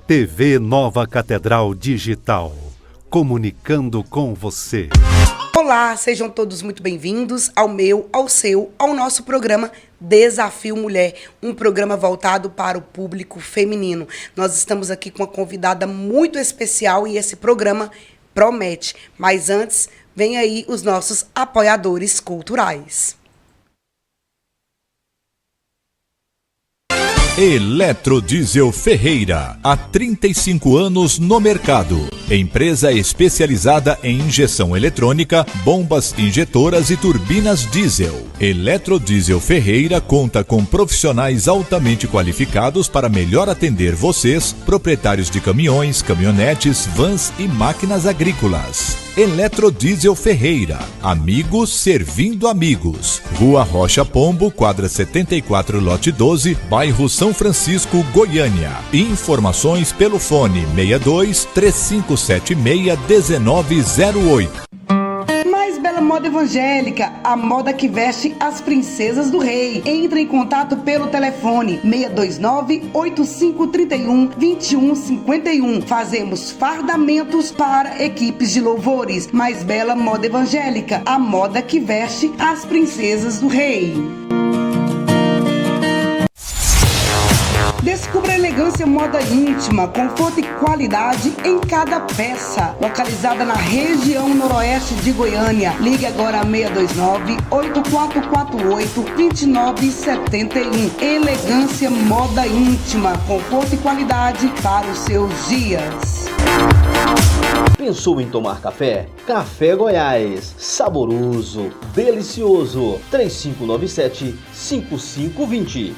TV Nova Catedral Digital, comunicando com você. Olá, sejam todos muito bem-vindos ao meu, ao seu, ao nosso programa Desafio Mulher, um programa voltado para o público feminino. Nós estamos aqui com uma convidada muito especial e esse programa promete. Mas antes, vem aí os nossos apoiadores culturais. Eletrodiesel Ferreira, há 35 anos no mercado. Empresa especializada em injeção eletrônica, bombas injetoras e turbinas diesel. Eletrodiesel Ferreira conta com profissionais altamente qualificados para melhor atender vocês, proprietários de caminhões, caminhonetes, vans e máquinas agrícolas. Eletrodiesel Ferreira, amigos servindo amigos. Rua Rocha Pombo, quadra 74, lote 12, bairro São Francisco, Goiânia. Informações pelo fone 62 3576 1908. Mais bela moda evangélica, a moda que veste as princesas do rei. Entre em contato pelo telefone 629-8531-2151. Fazemos fardamentos para equipes de louvores. Mais bela moda evangélica, a moda que veste as princesas do rei. Descubra a elegância moda íntima, conforto e qualidade em cada peça. Localizada na região noroeste de Goiânia. Ligue agora a 629-8448-2971. Elegância moda íntima, conforto e qualidade para os seus dias. Pensou em tomar café? Café Goiás. Saboroso, delicioso. 3597-5520.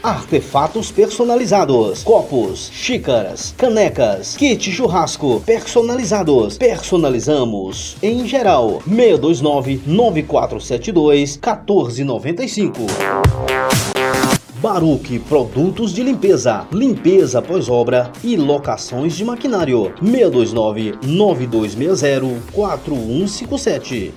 Artefatos personalizados, copos, xícaras, canecas, kit churrasco personalizados. Personalizamos em geral. 629-9472-1495. Baruque Produtos de Limpeza, limpeza pós-obra e locações de maquinário. 629-9260-4157.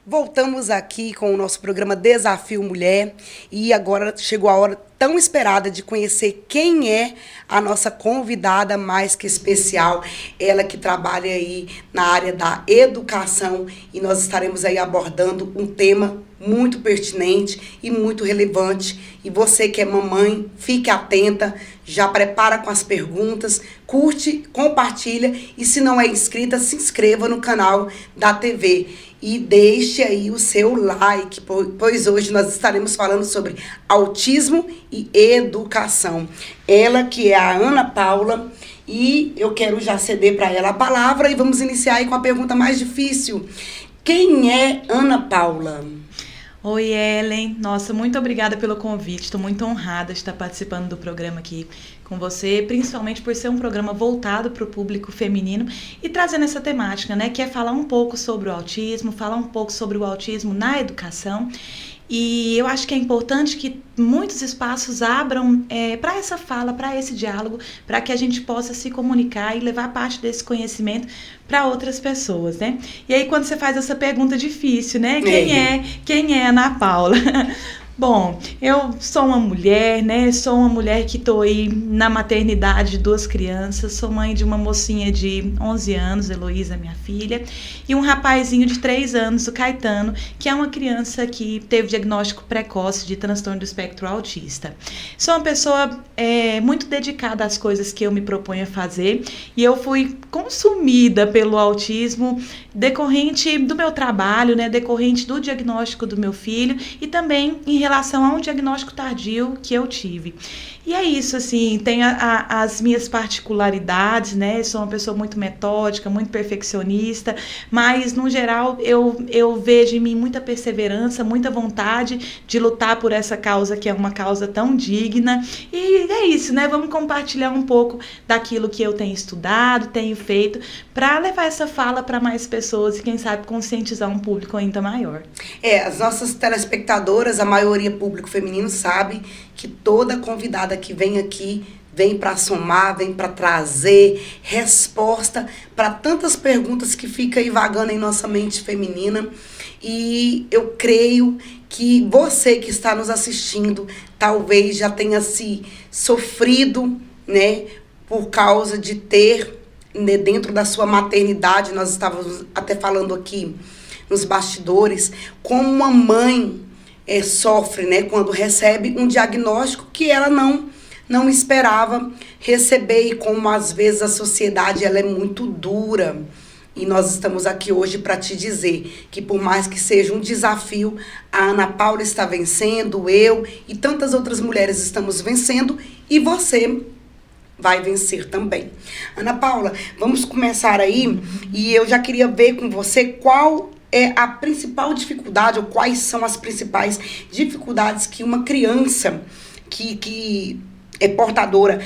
Voltamos aqui com o nosso programa Desafio Mulher e agora chegou a hora tão esperada de conhecer quem é a nossa convidada mais que especial, ela que trabalha aí na área da educação e nós estaremos aí abordando um tema muito pertinente e muito relevante. E você que é mamãe, fique atenta, já prepara com as perguntas, curte, compartilha e se não é inscrita, se inscreva no canal da TV. E deixe aí o seu like, pois hoje nós estaremos falando sobre autismo e educação. Ela que é a Ana Paula e eu quero já ceder para ela a palavra e vamos iniciar aí com a pergunta mais difícil. Quem é Ana Paula? Oi, Ellen. Nossa, muito obrigada pelo convite. Estou muito honrada de estar participando do programa aqui com você, principalmente por ser um programa voltado para o público feminino e trazendo essa temática, né, que é falar um pouco sobre o autismo, falar um pouco sobre o autismo na educação. E eu acho que é importante que muitos espaços abram para essa fala, para esse diálogo, para que a gente possa se comunicar e levar parte desse conhecimento para outras pessoas, né? E aí quando você faz essa pergunta difícil, né? Quem é Ana Paula? Bom, eu sou uma mulher, né? Sou uma mulher que estou aí na maternidade de 2 crianças, sou mãe de uma mocinha de 11 anos, Heloísa, minha filha, e um rapazinho de 3 anos, o Caetano, que é uma criança que teve diagnóstico precoce de transtorno do espectro autista. Sou uma pessoa muito dedicada às coisas que eu me proponho a fazer e eu fui consumida pelo autismo decorrente do meu trabalho, né? Decorrente do diagnóstico do meu filho e também em relação a um diagnóstico tardio que eu tive. E é isso, assim, tem as minhas particularidades, né? Sou uma pessoa muito metódica, muito perfeccionista, mas, no geral, eu vejo em mim muita perseverança, muita vontade de lutar por essa causa que é uma causa tão digna. E é isso, né? Vamos compartilhar um pouco daquilo que eu tenho estudado, tenho feito, para levar essa fala para mais pessoas e, quem sabe, conscientizar um público ainda maior. As nossas telespectadoras, a maioria público feminino, sabe que toda convidada que vem aqui vem para somar, vem para trazer resposta para tantas perguntas que ficam aí vagando em nossa mente feminina. E eu creio que você que está nos assistindo talvez já tenha se sofrido, né, por causa de ter, né, dentro da sua maternidade, nós estávamos até falando aqui nos bastidores, como uma mãe sofre, né, quando recebe um diagnóstico que ela não esperava receber, e como às vezes a sociedade ela é muito dura. E nós estamos aqui hoje para te dizer que, por mais que seja um desafio, a Ana Paula está vencendo, eu e tantas outras mulheres estamos vencendo, e você vai vencer também. Ana Paula, vamos começar aí, e eu já queria ver com você qual é a principal dificuldade, ou quais são as principais dificuldades que uma criança que é portadora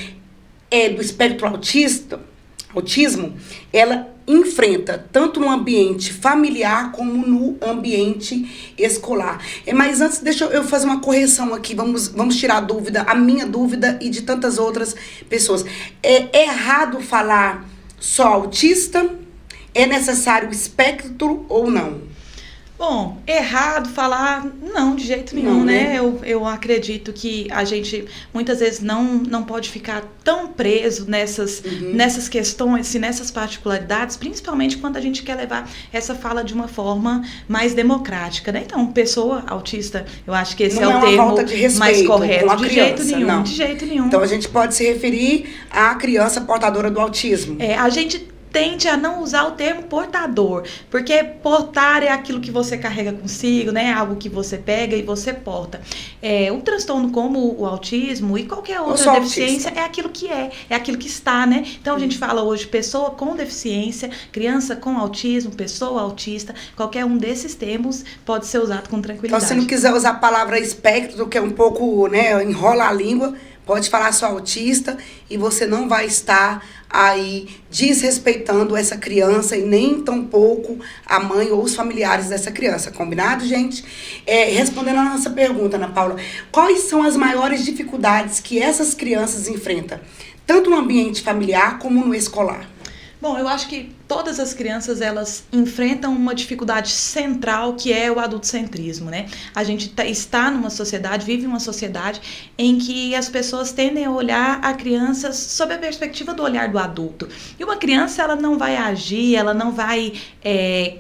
do espectro autismo, ela enfrenta, tanto no ambiente familiar como no ambiente escolar. Mas antes, deixa eu fazer uma correção aqui, vamos tirar a dúvida, a minha dúvida e de tantas outras pessoas. É errado falar só autista? É necessário espectro ou não? Bom, errado falar, não, de jeito nenhum, né? Eu acredito que a gente muitas vezes não pode ficar tão preso nessas questões, nessas particularidades, principalmente quando a gente quer levar essa fala de uma forma mais democrática, né? Então, pessoa autista, eu acho que esse é o termo mais correto. De jeito nenhum, de jeito nenhum. Então, a gente pode se referir à criança portadora do autismo. A gente tende a não usar o termo portador, porque portar é aquilo que você carrega consigo, né? Algo que você pega e você porta. Um transtorno como o autismo e qualquer outra deficiência é aquilo que é aquilo que está, né? Então a gente fala hoje pessoa com deficiência, criança com autismo, pessoa autista, qualquer um desses termos pode ser usado com tranquilidade. Então, se não quiser usar a palavra espectro, que é um pouco, né, enrola a língua, pode falar só autista e você não vai estar aí desrespeitando essa criança e nem tampouco a mãe ou os familiares dessa criança. Combinado, gente? Respondendo a nossa pergunta, Ana Paula, quais são as maiores dificuldades que essas crianças enfrentam, tanto no ambiente familiar como no escolar? Bom, eu acho que todas as crianças, elas enfrentam uma dificuldade central, que é o adultocentrismo, né? A gente está numa sociedade, vive uma sociedade em que as pessoas tendem a olhar a criança sob a perspectiva do olhar do adulto. E uma criança, ela não vai agir, ela não vai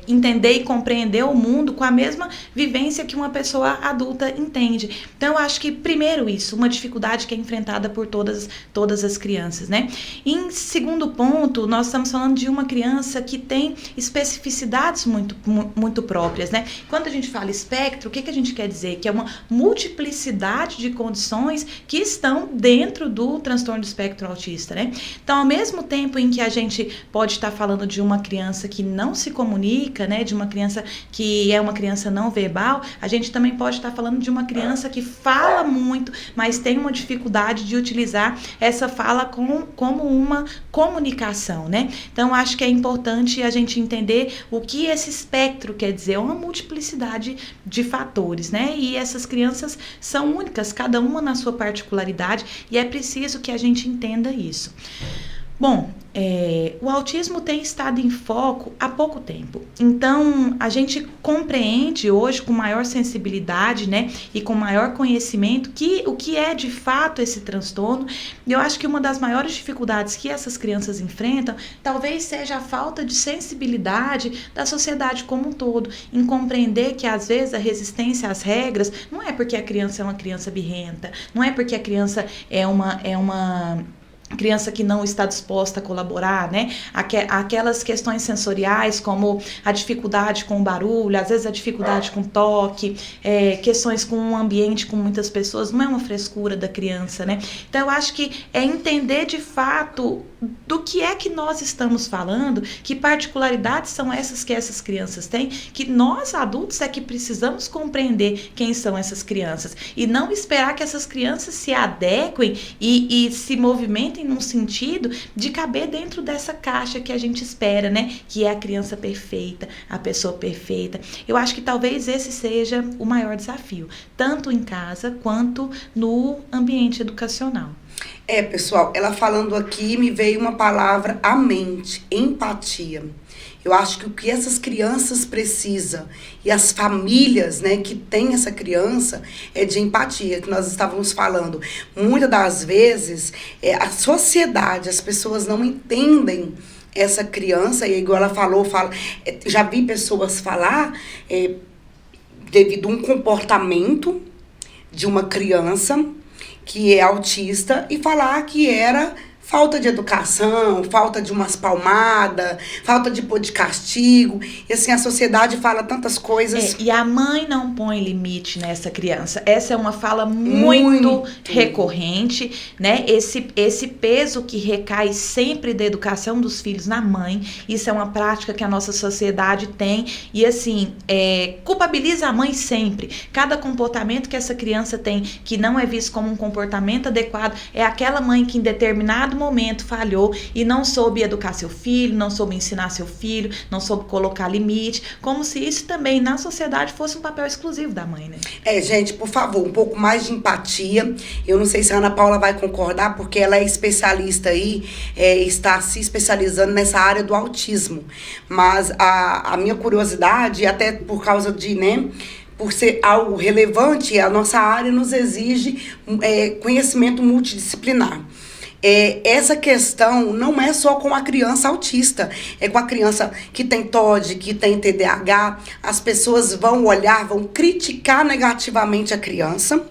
entender e compreender o mundo com a mesma vivência que uma pessoa adulta entende. Então, eu acho que, primeiro isso, uma dificuldade que é enfrentada por todas as crianças, né? Em segundo ponto, nós estamos falando de uma criança que tem especificidades muito próprias, né? Quando a gente fala espectro, o que a gente quer dizer? Que é uma multiplicidade de condições que estão dentro do transtorno do espectro autista, né? Então, ao mesmo tempo em que a gente pode estar falando de uma criança que não se comunica, né? De uma criança que é uma criança não verbal, a gente também pode estar falando de uma criança que fala muito, mas tem uma dificuldade de utilizar essa fala como uma comunicação, né? Então, acho que é importante a gente entender o que esse espectro quer dizer, uma multiplicidade de fatores, né? E essas crianças são únicas, cada uma na sua particularidade, e é preciso que a gente entenda isso. Bom, o autismo tem estado em foco há pouco tempo. Então, a gente compreende hoje com maior sensibilidade, né, e com maior conhecimento o que é de fato esse transtorno. E eu acho que uma das maiores dificuldades que essas crianças enfrentam talvez seja a falta de sensibilidade da sociedade como um todo, em compreender que às vezes a resistência às regras não é porque a criança é uma criança birrenta, não é porque a criança é uma criança que não está disposta a colaborar, né? Aquelas questões sensoriais, como a dificuldade com o barulho, às vezes a dificuldade com o toque, questões com um ambiente com muitas pessoas, não é uma frescura da criança, né? Então, eu acho que é entender de fato do que é que nós estamos falando, que particularidades são essas que essas crianças têm, que nós adultos é que precisamos compreender quem são essas crianças e não esperar que essas crianças se adequem e se movimentem num sentido de caber dentro dessa caixa que a gente espera, né? Que é a criança perfeita, a pessoa perfeita. Eu acho que talvez esse seja o maior desafio, tanto em casa quanto no ambiente educacional. Pessoal, ela falando aqui, me veio uma palavra à mente, empatia. Eu acho que o que essas crianças precisam e as famílias, né, que têm essa criança é de empatia, que nós estávamos falando. Muitas das vezes, a sociedade, as pessoas não entendem essa criança, e igual ela falou, já vi pessoas falar devido a um comportamento de uma criança que é autista e falar que era falta de educação, falta de umas palmadas, falta de pôr de castigo. E assim, a sociedade fala tantas coisas. E a mãe não põe limite nessa criança. Essa é uma fala muito recorrente, né? Esse peso que recai sempre da educação dos filhos na mãe. Isso é uma prática que a nossa sociedade tem. E assim, culpabiliza a mãe sempre. Cada comportamento que essa criança tem que não é visto como um comportamento adequado, é aquela mãe que em determinado momento falhou e não soube educar seu filho, não soube ensinar seu filho, não soube colocar limite, como se isso também na sociedade fosse um papel exclusivo da mãe, né? Gente, por favor, um pouco mais de empatia. Eu não sei se a Ana Paula vai concordar, porque ela é especialista aí, está se especializando nessa área do autismo. Mas a minha curiosidade, até por causa de, né, por ser algo relevante, a nossa área nos exige conhecimento multidisciplinar. Essa questão não é só com a criança autista, é com a criança que tem TOD, que tem TDAH. As pessoas vão olhar, vão criticar negativamente a criança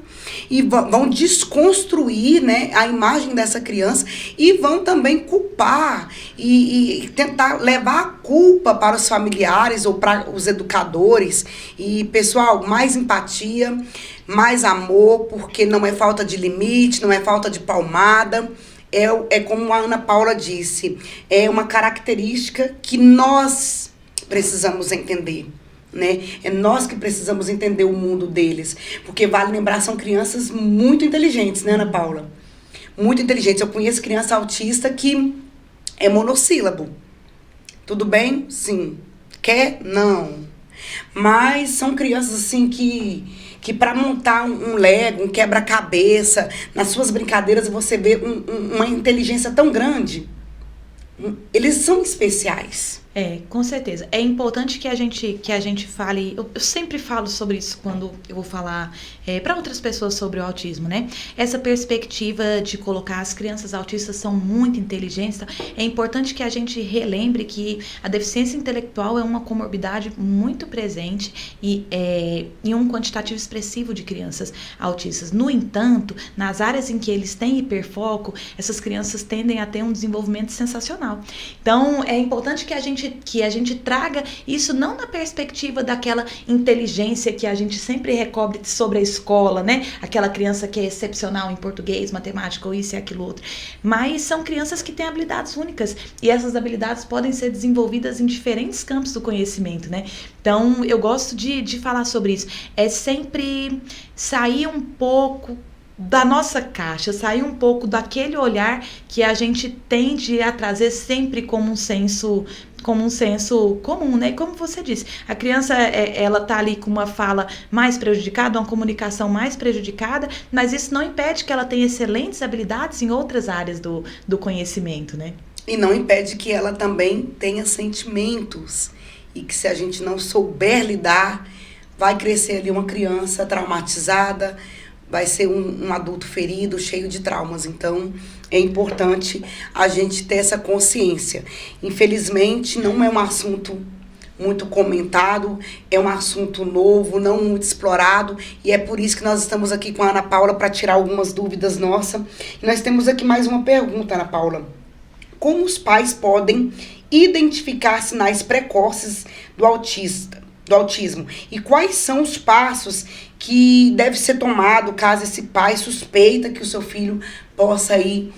e vão desconstruir, né, a imagem dessa criança e vão também culpar e tentar levar a culpa para os familiares ou para os educadores. E, pessoal, mais empatia, mais amor, porque não é falta de limite, não é falta de palmada. É como a Ana Paula disse, é uma característica que nós precisamos entender, né? É nós que precisamos entender o mundo deles. Porque vale lembrar, são crianças muito inteligentes, né, Ana Paula? Muito inteligentes. Eu conheço criança autista que é monossílabo. Tudo bem? Sim. Quer? Não. Mas são crianças assim que para montar um Lego, um quebra-cabeça, nas suas brincadeiras você vê uma inteligência tão grande. Eles são especiais. Com certeza. É importante que a gente fale, eu sempre falo sobre isso quando eu vou falar para outras pessoas sobre o autismo, né? Essa perspectiva de colocar as crianças autistas são muito inteligentes, tá? É importante que a gente relembre que a deficiência intelectual é uma comorbidade muito presente e um quantitativo expressivo de crianças autistas. No entanto, nas áreas em que eles têm hiperfoco, essas crianças tendem a ter um desenvolvimento sensacional. Então, é importante que a gente traga isso não na perspectiva daquela inteligência que a gente sempre recobre sobre a escola, né? Aquela criança que é excepcional em português, matemática, ou isso e aquilo outro. Mas são crianças que têm habilidades únicas e essas habilidades podem ser desenvolvidas em diferentes campos do conhecimento, né? Então, eu gosto de falar sobre isso. É sempre sair um pouco da nossa caixa, sair um pouco daquele olhar que a gente tende a trazer sempre como um senso comum, né? E como você disse, a criança, ela tá ali com uma fala mais prejudicada, uma comunicação mais prejudicada, mas isso não impede que ela tenha excelentes habilidades em outras áreas do conhecimento, né? E não impede que ela também tenha sentimentos, e que se a gente não souber lidar, vai crescer ali uma criança traumatizada, vai ser um adulto ferido, cheio de traumas. Então, é importante a gente ter essa consciência. Infelizmente, não é um assunto muito comentado, é um assunto novo, não muito explorado, e é por isso que nós estamos aqui com a Ana Paula para tirar algumas dúvidas nossas. E nós temos aqui mais uma pergunta, Ana Paula. Como os pais podem identificar sinais precoces do autismo? E quais são os passos que deve ser tomado caso esse pai suspeita que o seu filho possa aí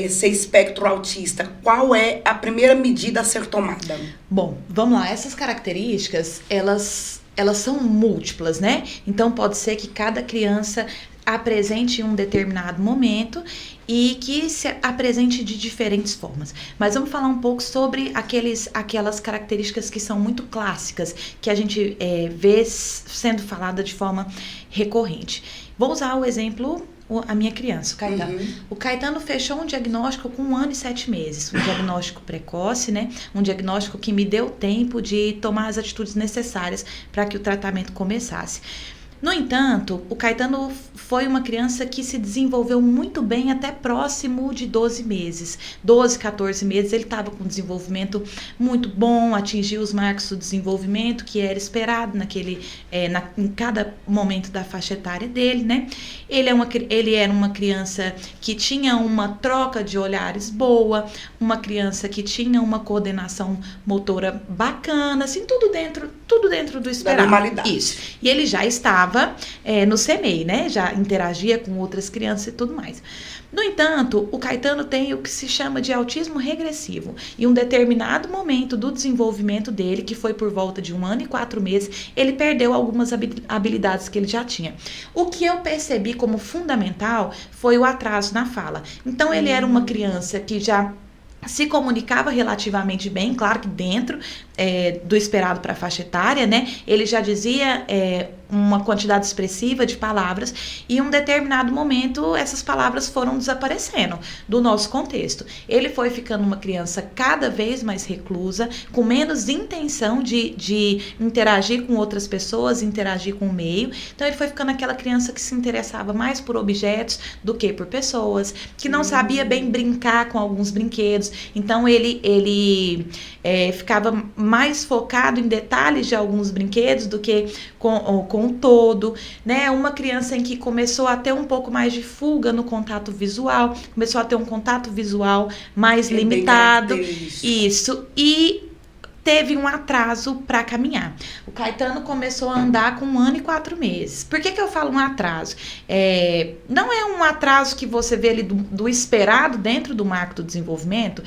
ser espectro autista? Qual é a primeira medida a ser tomada? Bom, vamos lá. Essas características, elas são múltiplas, né? Então, pode ser que cada criança apresente em um determinado momento e que se apresente de diferentes formas. Mas vamos falar um pouco sobre aquelas características que são muito clássicas, que a gente vê sendo falada de forma recorrente. Vou usar o exemplo, a minha criança, o Caetano. O Caetano fechou um diagnóstico com 1 ano e 7 meses, um diagnóstico precoce, né? Um diagnóstico que me deu tempo de tomar as atitudes necessárias para que o tratamento começasse. No entanto, o Caetano foi uma criança que se desenvolveu muito bem até próximo de 12 meses. 12, 14 meses, ele estava com um desenvolvimento muito bom, atingiu os marcos do desenvolvimento que era esperado em cada momento da faixa etária dele, né? Ele era uma criança que tinha uma troca de olhares boa, uma criança que tinha uma coordenação motora bacana, assim, tudo dentro do esperado. Da normalidade. Isso. E ele já estava no CMEI, né? Já interagia com outras crianças e tudo mais. No entanto, o Caetano tem o que se chama de autismo regressivo. Em um determinado momento do desenvolvimento dele, que foi por volta de 1 ano e 4 meses, ele perdeu algumas habilidades que ele já tinha. O que eu percebi como fundamental foi o atraso na fala. Então, ele era uma criança que já se comunicava relativamente bem, claro que dentro do esperado para a faixa etária, né? Ele já dizia uma quantidade expressiva de palavras e em um determinado momento essas palavras foram desaparecendo do nosso contexto. Ele foi ficando uma criança cada vez mais reclusa, com menos intenção de interagir com outras pessoas, interagir com o meio. Então ele foi ficando aquela criança que se interessava mais por objetos do que por pessoas, que não sabia bem brincar com alguns brinquedos. Então ele ficava mais focado em detalhes de alguns brinquedos do que com o todo, né? Uma criança em que começou a ter um pouco mais de fuga no contato visual, começou a ter um contato visual mais limitado. Isso. E teve um atraso para caminhar. O Caetano começou a andar com 1 ano e 4 meses. Por que eu falo um atraso? Não é um atraso que você vê ali do esperado dentro do marco do desenvolvimento,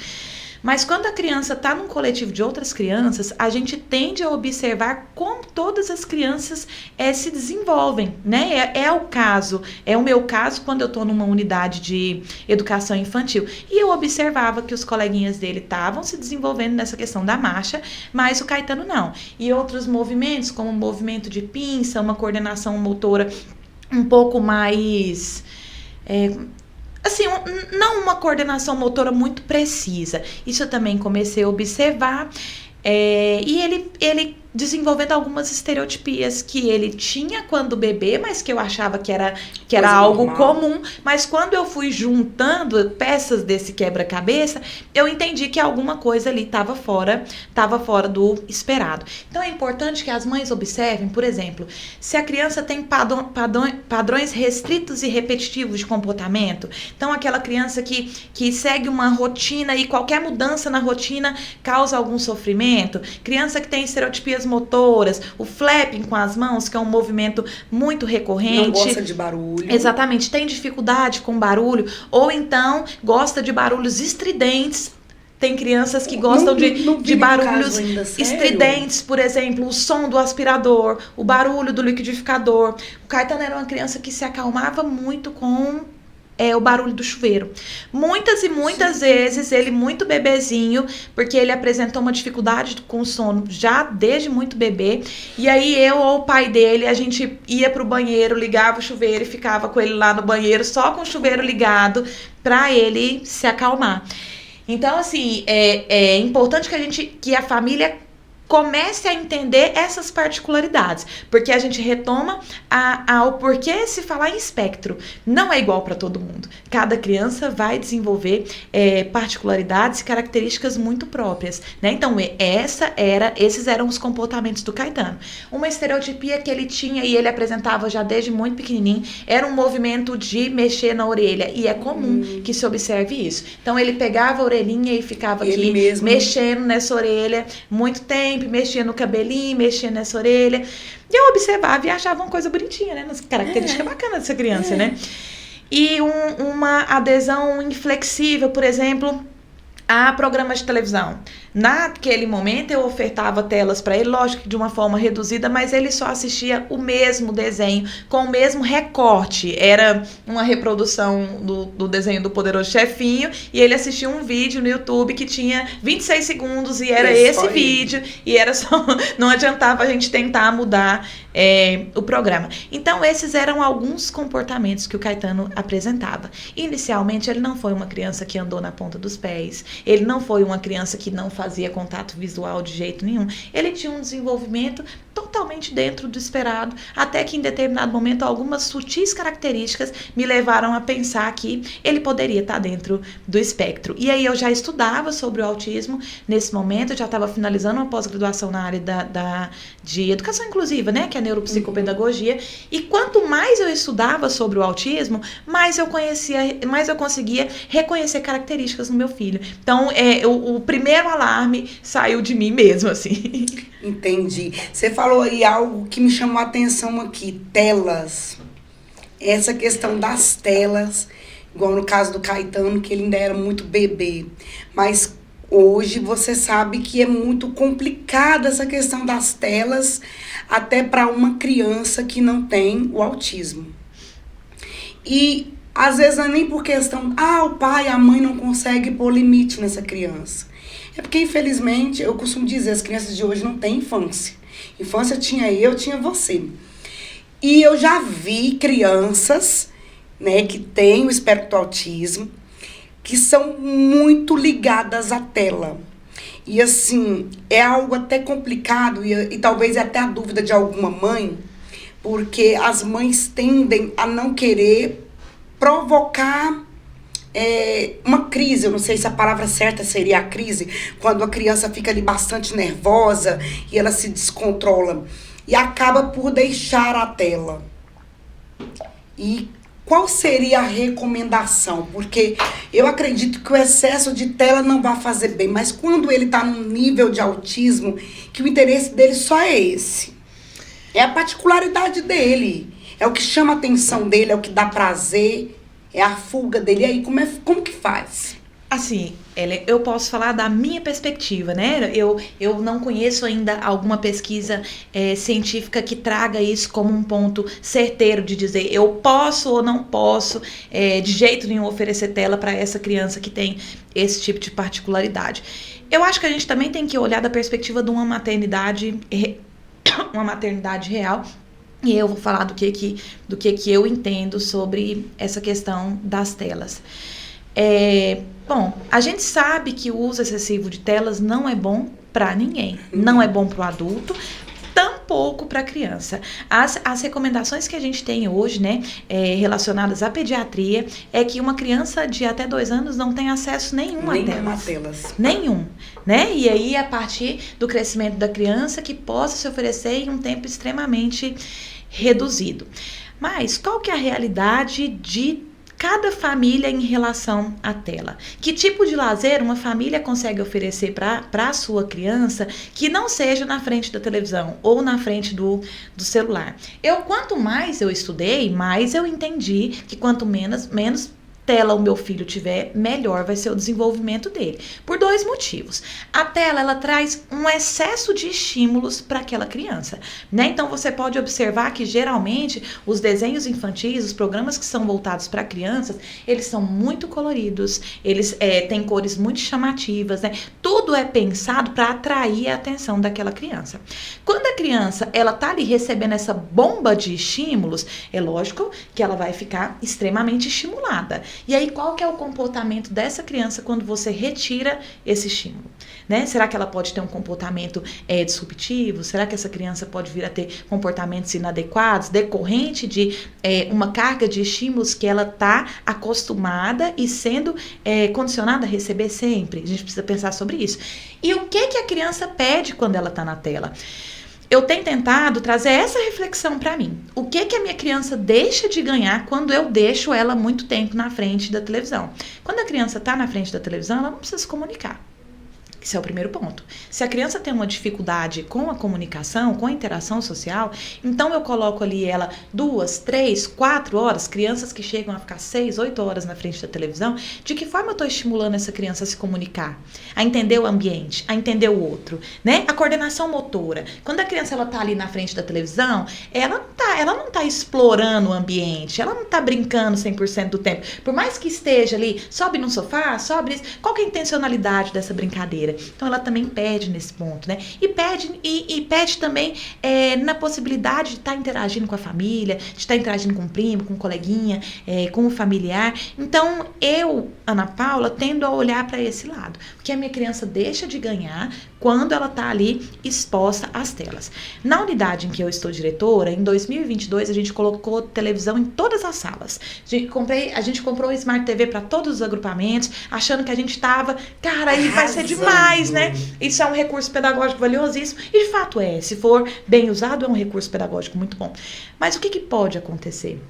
mas quando a criança está num coletivo de outras crianças, a gente tende a observar como todas as crianças se desenvolvem, né? É o meu caso quando eu estou numa unidade de educação infantil. E eu observava que os coleguinhas dele estavam se desenvolvendo nessa questão da marcha, mas o Caetano não. E outros movimentos, como o movimento de pinça, uma coordenação motora um pouco mais... assim, não uma coordenação motora muito precisa. Isso eu também comecei a observar. E ele desenvolvendo algumas estereotipias que ele tinha quando bebê, mas que eu achava que era algo normal, comum. Mas quando eu fui juntando peças desse quebra-cabeça, eu entendi que alguma coisa ali estava fora do esperado. Então é importante que as mães observem, por exemplo, se a criança tem padrões restritos e repetitivos de comportamento. Então aquela criança que segue uma rotina e qualquer mudança na rotina causa algum sofrimento. Criança que tem estereotipias motoras, o flapping com as mãos, que é um movimento muito recorrente. Não gosta de barulho. Exatamente, tem dificuldade com barulho, ou então gosta de barulhos estridentes. Tem crianças que gostam de barulhos estridentes, por exemplo, o som do aspirador, o barulho do liquidificador. O Caetano era uma criança que se acalmava muito com o barulho do chuveiro. Muitas e muitas vezes, ele muito bebezinho, porque ele apresentou uma dificuldade com o sono já desde muito bebê, e aí eu ou o pai dele, a gente ia pro banheiro, ligava o chuveiro e ficava com ele lá no banheiro, só com o chuveiro ligado, para ele se acalmar. Então, assim, é importante que a família comece a entender essas particularidades, porque a gente retoma ao porquê se falar em espectro. Não é igual para todo mundo. Cada criança vai desenvolver particularidades e características muito próprias, né? Então, esses eram os comportamentos do Caetano. Uma estereotipia que ele tinha e ele apresentava já desde muito pequenininho era um movimento de mexer na orelha, e é comum que se observe isso. Então, ele pegava a orelhinha e ficava aqui mexendo nessa orelha muito tempo, mexia no cabelinho, mexia nessa orelha. E eu observava e achava uma coisa bonitinha, né? Uma característica bacana dessa criança, né? E uma adesão inflexível, por exemplo, a programas de televisão. Naquele momento eu ofertava telas para ele, lógico que de uma forma reduzida, mas ele só assistia o mesmo desenho, com o mesmo recorte. Era uma reprodução do desenho do Poderoso Chefinho, e ele assistia um vídeo no YouTube que tinha 26 segundos, e era esse vídeo, e era só... Não adiantava a gente tentar mudar o programa. Então, esses eram alguns comportamentos que o Caetano apresentava. Inicialmente, ele não foi uma criança que andou na ponta dos pés, ele não foi uma criança que não fazia contato visual de jeito nenhum. Ele tinha um desenvolvimento totalmente dentro do esperado, até que em determinado momento algumas sutis características me levaram a pensar que ele poderia estar dentro do espectro. E aí eu já estudava sobre o autismo nesse momento, eu já estava finalizando uma pós-graduação na área de educação inclusiva, né, que é a neuropsicopedagogia, e quanto mais eu estudava sobre o autismo, mais eu conseguia reconhecer características no meu filho. Então, o primeiro alarme saiu de mim mesmo, assim. Entendi. Você falou aí algo que me chamou a atenção aqui, telas. Essa questão das telas, igual no caso do Caetano, que ele ainda era muito bebê. Mas hoje você sabe que é muito complicada essa questão das telas, até para uma criança que não tem o autismo. E às vezes não é nem por questão, o pai, a mãe não consegue pôr limite nessa criança. É porque, infelizmente, eu costumo dizer, as crianças de hoje não têm infância. Infância tinha eu, tinha você. E eu já vi crianças, né, que têm o espectro do autismo, que são muito ligadas à tela. E, assim, é algo até complicado, e talvez até a dúvida de alguma mãe, porque as mães tendem a não querer provocar uma crise. Eu não sei se a palavra certa seria a crise, quando a criança fica ali bastante nervosa e ela se descontrola e acaba por deixar a tela. E qual seria a recomendação? Porque eu acredito que o excesso de tela não vai fazer bem, mas quando ele está num nível de autismo, que o interesse dele só é esse. É a particularidade dele, é o que chama a atenção dele, é o que dá prazer, é a fuga dele. E aí, como que faz? Assim, eu posso falar da minha perspectiva, né? Eu não conheço ainda alguma pesquisa científica que traga isso como um ponto certeiro de dizer eu posso ou não posso de jeito nenhum oferecer tela para essa criança que tem esse tipo de particularidade. Eu acho que a gente também tem que olhar da perspectiva de uma maternidade real. E eu vou falar do que eu entendo sobre essa questão das telas. Bom, a gente sabe que o uso excessivo de telas não é bom para ninguém. Não é bom para o adulto, tampouco para a criança. As recomendações que a gente tem hoje, né, relacionadas à pediatria, é que uma criança de até 2 anos não tem acesso nenhum a telas. Nenhum, né? E aí, a partir do crescimento da criança, que possa se oferecer em um tempo extremamente reduzido. Mas qual que é a realidade de cada família em relação à tela? Que tipo de lazer uma família consegue oferecer para a sua criança que não seja na frente da televisão ou na frente do celular? Quanto mais eu estudei, mais eu entendi que quanto menos tela o meu filho tiver, melhor vai ser o desenvolvimento dele. Por 2 motivos. A tela, ela traz um excesso de estímulos para aquela criança, né? Então, você pode observar que, geralmente, os desenhos infantis, os programas que são voltados para crianças, eles são muito coloridos, eles têm cores muito chamativas, né? Tudo é pensado para atrair a atenção daquela criança. Quando a criança, ela tá ali recebendo essa bomba de estímulos, é lógico que ela vai ficar extremamente estimulada. E aí, qual que é o comportamento dessa criança quando você retira esse estímulo? Né? Será que ela pode ter um comportamento disruptivo? Será que essa criança pode vir a ter comportamentos inadequados, decorrente de uma carga de estímulos que ela está acostumada e sendo condicionada a receber sempre? A gente precisa pensar sobre isso. E o que a criança pede quando ela está na tela? Eu tenho tentado trazer essa reflexão para mim. O que a minha criança deixa de ganhar quando eu deixo ela muito tempo na frente da televisão? Quando a criança está na frente da televisão, ela não precisa se comunicar. Esse é o primeiro ponto. Se a criança tem uma dificuldade com a comunicação, com a interação social, então eu coloco ali ela 2, 3, 4 horas, crianças que chegam a ficar 6, 8 horas na frente da televisão, de que forma eu estou estimulando essa criança a se comunicar, a entender o ambiente, a entender o outro, né? A coordenação motora. Quando a criança ela tá ali na frente da televisão, ela não tá explorando o ambiente, ela não tá brincando 100% do tempo. Por mais que esteja ali, sobe no sofá, sobe isso, qual que é a intencionalidade dessa brincadeira? Então ela também perde nesse ponto, né? E perde também na possibilidade de estar interagindo com a família, de estar interagindo com o primo, com o coleguinha, com o familiar. Então eu, Ana Paula, tendo a olhar para esse lado, porque a minha criança deixa de ganhar quando ela está ali exposta às telas. Na unidade em que eu estou diretora, em 2022 a gente colocou televisão em todas as salas. A gente comprou Smart TV para todos os agrupamentos, achando que a gente estava, cara, aí vai ser demais, né? Isso é um recurso pedagógico valiosíssimo, e de fato se for bem usado, é um recurso pedagógico muito bom. Mas o que pode acontecer?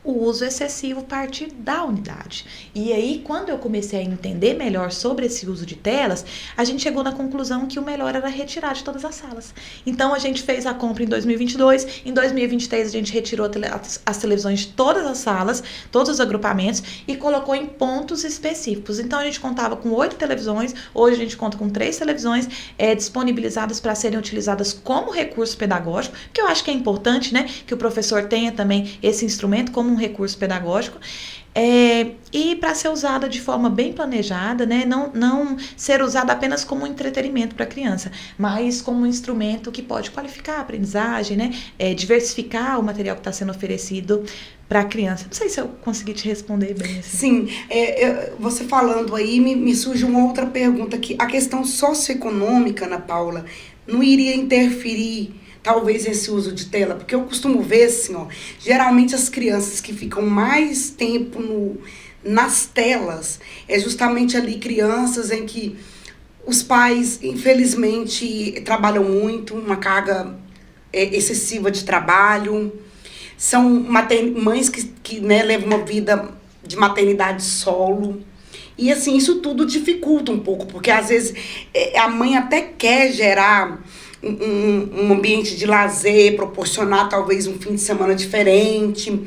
O uso excessivo partir da unidade. E aí, quando eu comecei a entender melhor sobre esse uso de telas, a gente chegou na conclusão que o melhor era retirar de todas as salas. Então, a gente fez a compra em 2022, em 2023 a gente retirou as televisões de todas as salas, todos os agrupamentos, e colocou em pontos específicos. Então, a gente contava com 8 televisões, hoje a gente conta com 3 televisões disponibilizadas para serem utilizadas como recurso pedagógico, que eu acho que é importante, né, que o professor tenha também esse instrumento como um recurso pedagógico, e para ser usada de forma bem planejada, né? Não ser usada apenas como um entretenimento para a criança, mas como um instrumento que pode qualificar a aprendizagem, né? Diversificar o material que está sendo oferecido para a criança. Não sei se eu consegui te responder bem. Assim. Sim, você falando aí, me surge uma outra pergunta aqui. A questão socioeconômica, Ana Paula, não iria interferir talvez esse uso de tela? Porque eu costumo ver assim, geralmente as crianças que ficam mais tempo nas telas, justamente ali crianças em que os pais, infelizmente, trabalham muito, uma carga excessiva de trabalho, são mães que levam uma vida de maternidade solo. E assim, isso tudo dificulta um pouco, porque às vezes a mãe até quer gerar um ambiente de lazer, proporcionar talvez um fim de semana diferente,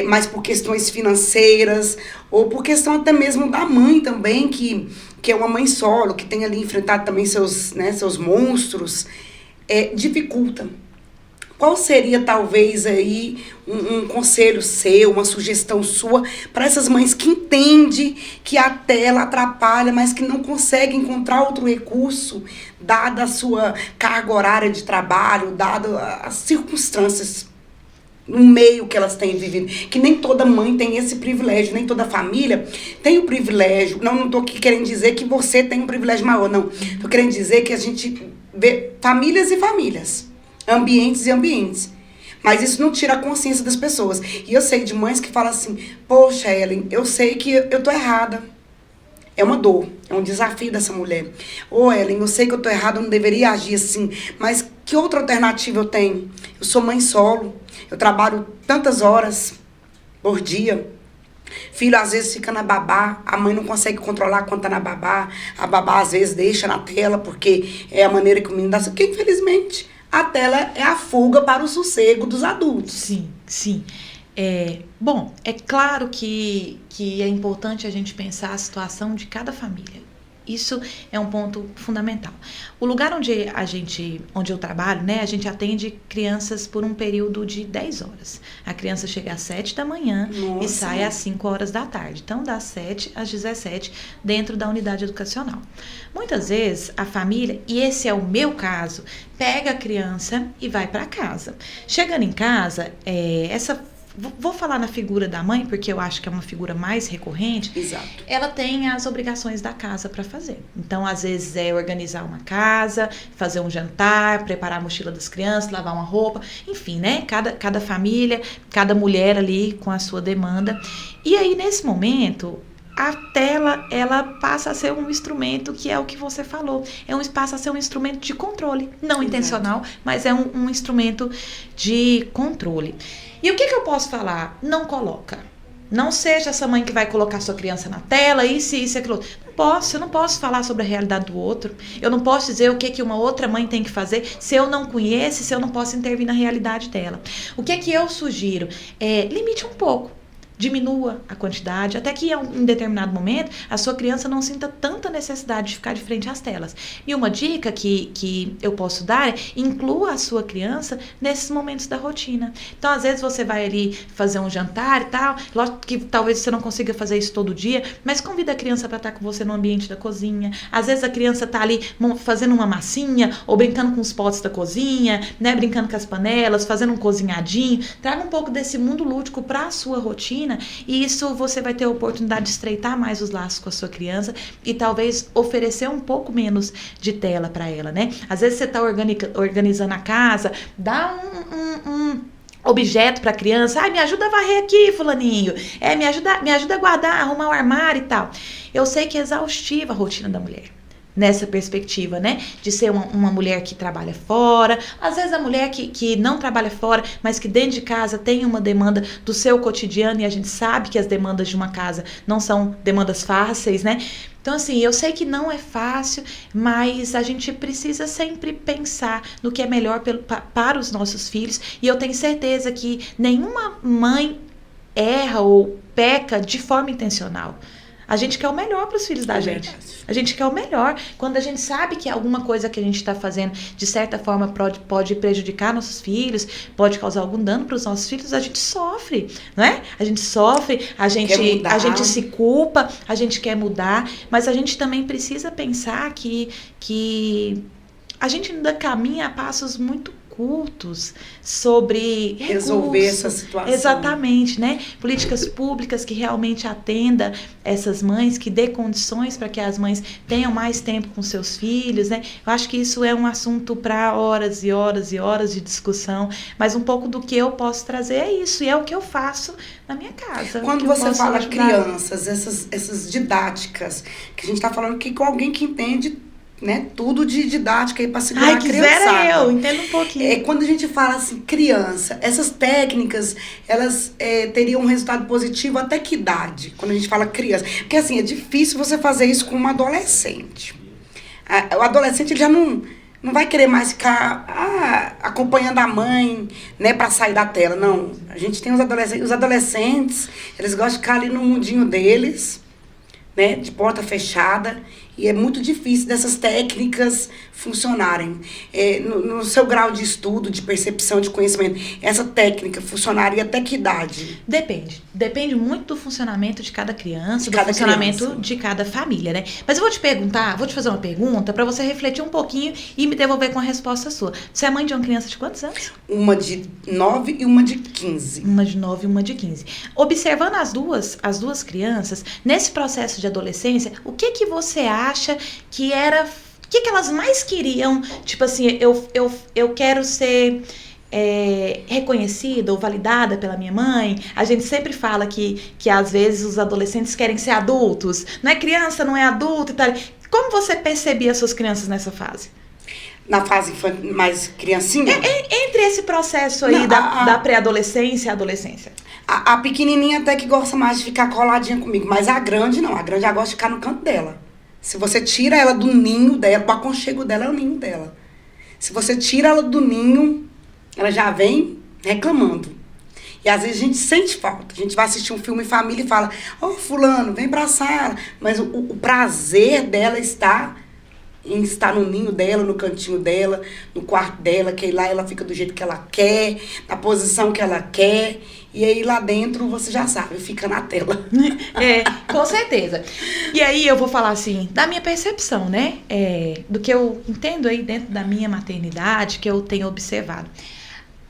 mas por questões financeiras, ou por questão até mesmo da mãe também, que é uma mãe solo, que tem ali enfrentado também seus monstros, dificulta. Qual seria, talvez, aí um conselho seu, uma sugestão sua para essas mães que entendem que a tela atrapalha, mas que não conseguem encontrar outro recurso, dada a sua carga horária de trabalho, dado as circunstâncias no meio que elas têm vivido? Que nem toda mãe tem esse privilégio, nem toda família tem o privilégio. Não estou aqui querendo dizer que você tem um privilégio maior, não. Estou querendo dizer que a gente vê famílias e famílias, ambientes e ambientes. Mas isso não tira a consciência das pessoas. E eu sei de mães que falam assim, poxa, Ellen, eu sei que eu tô errada. É uma dor, é um desafio dessa mulher. Ô, Ellen, eu sei que eu tô errada, eu não deveria agir assim, mas que outra alternativa eu tenho? Eu sou mãe solo, eu trabalho tantas horas por dia. Filho às vezes fica na babá, a mãe não consegue controlar quando tá na babá, a babá às vezes deixa na tela, porque é a maneira que o menino dá, porque infelizmente a tela é a fuga para o sossego dos adultos. Sim, sim. Bom, é claro que é importante a gente pensar a situação de cada família. Isso é um ponto fundamental. O lugar onde eu trabalho, né, a gente atende crianças por um período de 10 horas. A criança chega às 7 da manhã e sai às 5 horas da tarde. Então, das 7 às 17, dentro da unidade educacional. Muitas vezes, a família, e esse é o meu caso, pega a criança e vai para casa. Chegando em casa, vou falar na figura da mãe, porque eu acho que é uma figura mais recorrente. Exato. Ela tem as obrigações da casa para fazer. Então, às vezes, é organizar uma casa, fazer um jantar, preparar a mochila das crianças, lavar uma roupa, enfim, né? Cada família, cada mulher ali com a sua demanda. E aí, nesse momento, a tela, ela passa a ser um instrumento que é o que você falou. Passa a ser um instrumento de controle. Não intencional, mas é um instrumento de controle. E o que eu posso falar? Não coloca. Não seja essa mãe que vai colocar sua criança na tela, isso, aquilo. Eu não posso falar sobre a realidade do outro. Eu não posso dizer o que uma outra mãe tem que fazer se eu não conheço, se eu não posso intervir na realidade dela. O que eu sugiro? Limite um pouco. Diminua a quantidade, até que em determinado momento a sua criança não sinta tanta necessidade de ficar de frente às telas. E uma dica que eu posso dar é: inclua a sua criança nesses momentos da rotina. Então, às vezes você vai ali fazer um jantar e tal, lógico que talvez você não consiga fazer isso todo dia, mas convida a criança para estar com você no ambiente da cozinha. Às vezes a criança está ali fazendo uma massinha ou brincando com os potes da cozinha, né, brincando com as panelas, fazendo um cozinhadinho. Traga um pouco desse mundo lúdico para a sua rotina. E isso você vai ter a oportunidade de estreitar mais os laços com a sua criança e talvez oferecer um pouco menos de tela para ela, né? Às vezes você está organizando a casa, dá um objeto para a criança. Me ajuda a varrer aqui, fulaninho. Me ajuda a guardar, arrumar o armário e tal. Eu sei que é exaustiva a rotina da mulher. Nessa perspectiva, né? De ser uma mulher que trabalha fora. Às vezes a mulher que não trabalha fora, mas que dentro de casa tem uma demanda do seu cotidiano, e a gente sabe que as demandas de uma casa não são demandas fáceis, né? Então, assim, eu sei que não é fácil, mas a gente precisa sempre pensar no que é melhor para os nossos filhos. E eu tenho certeza que nenhuma mãe erra ou peca de forma intencional. A gente quer o melhor para os filhos da gente. A gente quer o melhor. Quando a gente sabe que alguma coisa que a gente está fazendo, de certa forma, pode prejudicar nossos filhos, pode causar algum dano para os nossos filhos, a gente sofre, não é? A gente sofre, a gente se culpa, a gente quer mudar, mas a gente também precisa pensar que a gente ainda caminha a passos muito curtos sobre resolver essa situação. Exatamente, né? Políticas públicas que realmente atenda essas mães, que dê condições para que as mães tenham mais tempo com seus filhos, né? Eu acho que isso é um assunto para horas e horas e horas de discussão, mas um pouco do que eu posso trazer é isso, e é o que eu faço na minha casa. Quando você fala crianças, essas didáticas, que a gente está falando aqui com alguém que entende, né, tudo de didática aí para segurar a criançada. Eu entendo um pouquinho. Quando a gente fala assim, criança, essas técnicas, elas teriam um resultado positivo até que idade? Quando a gente fala criança. Porque assim, é difícil você fazer isso com uma adolescente. O adolescente ele já não vai querer mais ficar acompanhando a mãe, né, para sair da tela. Não, a gente tem os adolescentes, eles gostam de ficar ali no mundinho deles, né, de porta fechada. E é muito difícil dessas técnicas funcionarem. No seu grau de estudo, de percepção, de conhecimento, essa técnica funcionaria até que idade? Depende. Depende muito do funcionamento de cada criança, do funcionamento de cada família, né? Mas eu vou te fazer uma pergunta para você refletir um pouquinho e me devolver com a resposta sua. Você é mãe de uma criança de quantos anos? Uma de 9 e uma de 15. Uma de 9 e uma de 15. Observando as duas crianças, nesse processo de adolescência, o que você acha que era... O que elas mais queriam? Tipo assim, eu quero ser reconhecida ou validada pela minha mãe. A gente sempre fala que às vezes os adolescentes querem ser adultos. Não é criança, não é adulto e tal. Como você percebia as suas crianças nessa fase? Na fase mais criancinha? Entre esse processo aí da pré-adolescência e adolescência. A pequenininha até que gosta mais de ficar coladinha comigo, mas a grande não. A grande já gosta de ficar no canto dela. Se você tira ela do ninho dela, o aconchego dela é o ninho dela. Se você tira ela do ninho, ela já vem reclamando. E às vezes a gente sente falta. A gente vai assistir um filme em família e fala: fulano, vem pra sala. Mas o prazer dela está em estar no ninho dela, no cantinho dela, no quarto dela, que aí lá ela fica do jeito que ela quer, na posição que ela quer. E aí lá dentro, você já sabe, fica na tela. Com certeza. E aí eu vou falar assim, da minha percepção, né? Do que eu entendo aí dentro da minha maternidade, que eu tenho observado.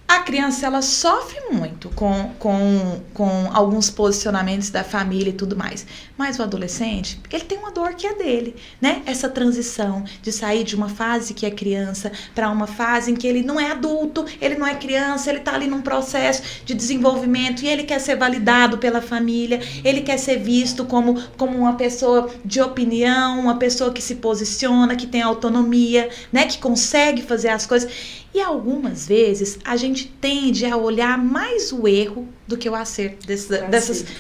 A criança, ela sofre muito com alguns posicionamentos da família e tudo mais. Mas o adolescente, ele tem uma dor que é dele, né? Essa transição de sair de uma fase que é criança para uma fase em que ele não é adulto, ele não é criança, ele tá ali num processo de desenvolvimento e ele quer ser validado pela família, ele quer ser visto como uma pessoa de opinião, uma pessoa que se posiciona, que tem autonomia, né? Que consegue fazer as coisas. E algumas vezes a gente tende a olhar mais o erro do que o acerto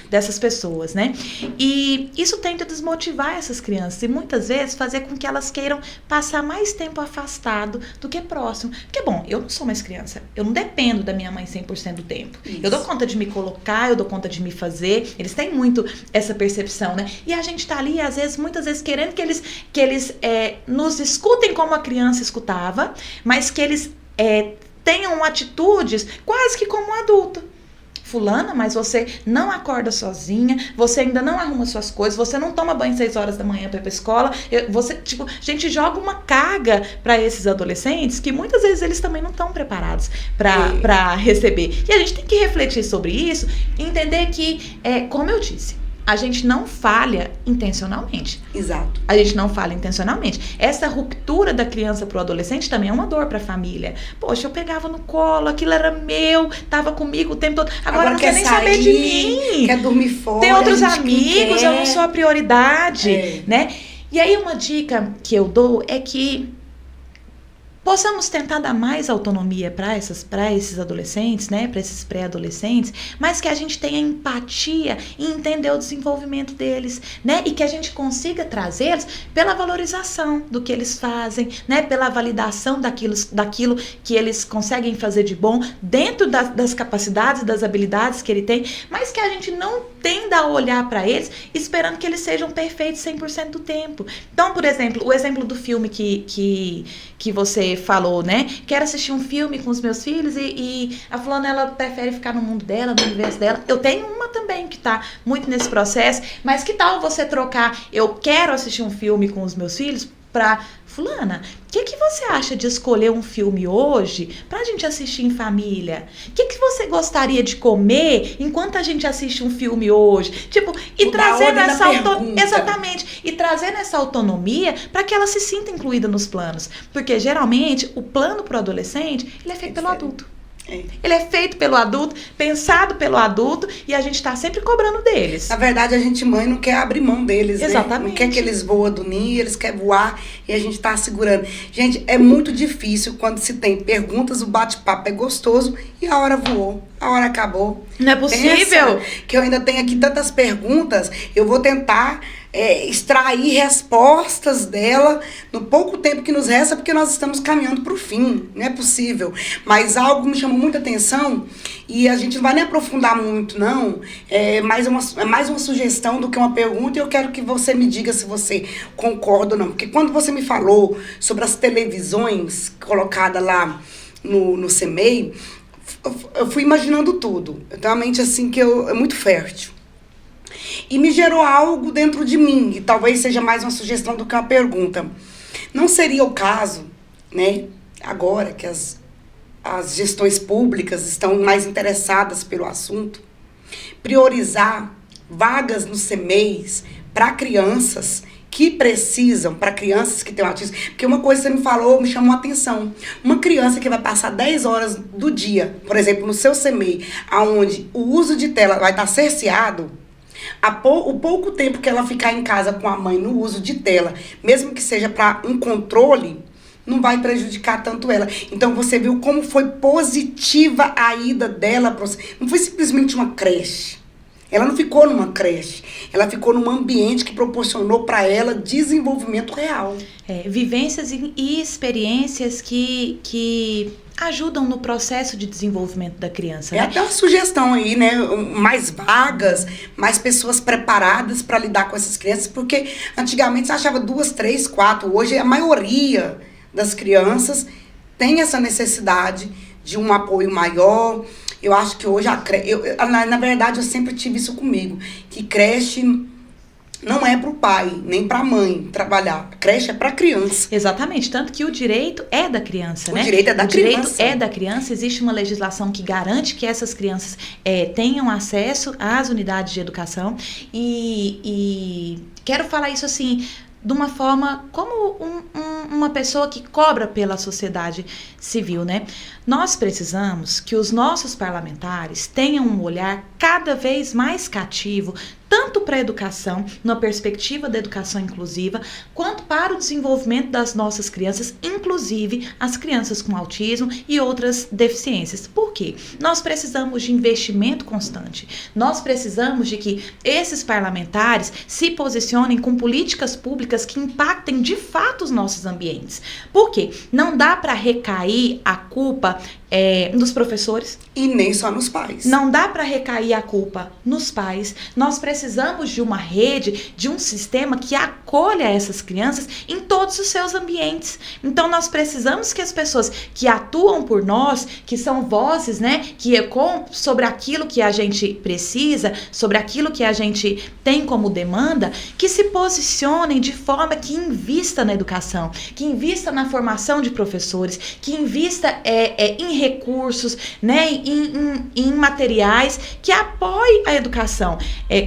dessas pessoas, né? E isso tende a desmotivar essas crianças e muitas vezes fazer com que elas queiram passar mais tempo afastado do que próximo. Porque, bom, eu não sou mais criança, eu não dependo da minha mãe 100% do tempo. Isso. Eu dou conta de me colocar, eu dou conta de me fazer, eles têm muito essa percepção, né? E a gente tá ali, às vezes, muitas vezes, querendo que eles nos escutem como a criança escutava, mas que eles tenham atitudes quase que como um adulto. Fulana, mas você não acorda sozinha, você ainda não arruma suas coisas, você não toma banho 6 horas da manhã para ir pra escola. A gente joga uma carga para esses adolescentes que muitas vezes eles também não estão preparados para receber. E a gente tem que refletir sobre isso e entender que, como eu disse, a gente não falha intencionalmente. Exato. A gente não falha intencionalmente. Essa ruptura da criança pro adolescente também é uma dor pra família. Poxa, eu pegava no colo, aquilo era meu, tava comigo o tempo todo. Agora não quer nem saber de mim. Quer dormir fora. Tem outros amigos, eu não sou a prioridade, né? E aí uma dica que eu dou é que possamos tentar dar mais autonomia para esses adolescentes, né, para esses pré-adolescentes, mas que a gente tenha empatia e entender o desenvolvimento deles, né, e que a gente consiga trazê-los pela valorização do que eles fazem, né, pela validação daquilo que eles conseguem fazer de bom dentro das capacidades, das habilidades que ele tem, mas que a gente não tenda a olhar para eles esperando que eles sejam perfeitos 100% do tempo. Então, por exemplo, o exemplo do filme que você falou, né? Quero assistir um filme com os meus filhos e a fulana, ela prefere ficar no mundo dela, no universo dela. Eu tenho uma também que tá muito nesse processo, mas que tal você trocar? Eu quero assistir um filme com os meus filhos pra fulana, o que você acha de escolher um filme hoje pra gente assistir em família? O que você gostaria de comer enquanto a gente assiste um filme hoje? Tipo, e trazendo essa autonomia. Exatamente. E trazendo essa autonomia para que ela se sinta incluída nos planos. Porque geralmente o plano pro adolescente, ele é feito pelo adulto. Ele é feito pelo adulto, pensado pelo adulto, e a gente tá sempre cobrando deles. Na verdade, a gente, mãe, não quer abrir mão deles, exatamente, né? Não quer que eles voem do ninho, eles querem voar e a gente tá segurando. Gente, é muito difícil quando se tem perguntas, o bate-papo é gostoso e a hora voou, a hora acabou. Não é possível. Pensa que eu ainda tenho aqui tantas perguntas, eu vou tentar extrair respostas dela no pouco tempo que nos resta, porque nós estamos caminhando para o fim, não é possível. Mas algo me chamou muita atenção e a gente não vai nem aprofundar muito, não. É mais uma sugestão do que uma pergunta e eu quero que você me diga se você concorda ou não. Porque quando você me falou sobre as televisões colocadas lá no CMEI, eu fui imaginando tudo. Eu tenho uma mente assim que é muito fértil. E me gerou algo dentro de mim, e talvez seja mais uma sugestão do que uma pergunta. Não seria o caso, né, agora que as gestões públicas estão mais interessadas pelo assunto, priorizar vagas nos CMEIs para crianças que precisam, para crianças que têm autismo? Porque uma coisa que você me falou me chamou a atenção. Uma criança que vai passar 10 horas do dia, por exemplo, no seu CMEI, onde o uso de tela vai estar cerceado, o pouco tempo que ela ficar em casa com a mãe no uso de tela, mesmo que seja para um controle, não vai prejudicar tanto ela. Então você viu como foi positiva a ida dela para você. Não foi simplesmente uma creche. Ela não ficou numa creche. Ela ficou num ambiente que proporcionou para ela desenvolvimento real. Vivências e experiências que ajudam no processo de desenvolvimento da criança, né? Até uma sugestão aí, né? Mais vagas, mais pessoas preparadas para lidar com essas crianças, porque antigamente você achava 2, 3, 4. Hoje a maioria das crianças tem essa necessidade de um apoio maior. Eu acho que hoje na verdade eu sempre tive isso comigo, que creche não é para o pai, nem para a mãe trabalhar. A creche é para a criança. Exatamente, tanto que o direito é da criança, né? O direito é da criança. O direito é da criança, existe uma legislação que garante que essas crianças tenham acesso às unidades de educação e quero falar isso assim, de uma forma como uma pessoa que cobra pela sociedade civil, né? Nós precisamos que os nossos parlamentares tenham um olhar cada vez mais cativo, tanto para a educação, na perspectiva da educação inclusiva, quanto para o desenvolvimento das nossas crianças, inclusive as crianças com autismo e outras deficiências. Por quê? Nós precisamos de investimento constante. Nós precisamos de que esses parlamentares se posicionem com políticas públicas que impactem de fato os nossos ambientes. Por quê? Não dá para recair a culpa nos professores. E nem só nos pais. Não dá para recair a culpa nos pais. Nós precisamos de uma rede, de um sistema que acolha essas crianças em todos os seus ambientes. Então, nós precisamos que as pessoas que atuam por nós, que são vozes, né, que ecoam sobre aquilo que a gente precisa, sobre aquilo que a gente tem como demanda, que se posicionem de forma que invista na educação, que invista na formação de professores, que invista em recursos, né, em materiais que apoiem a educação.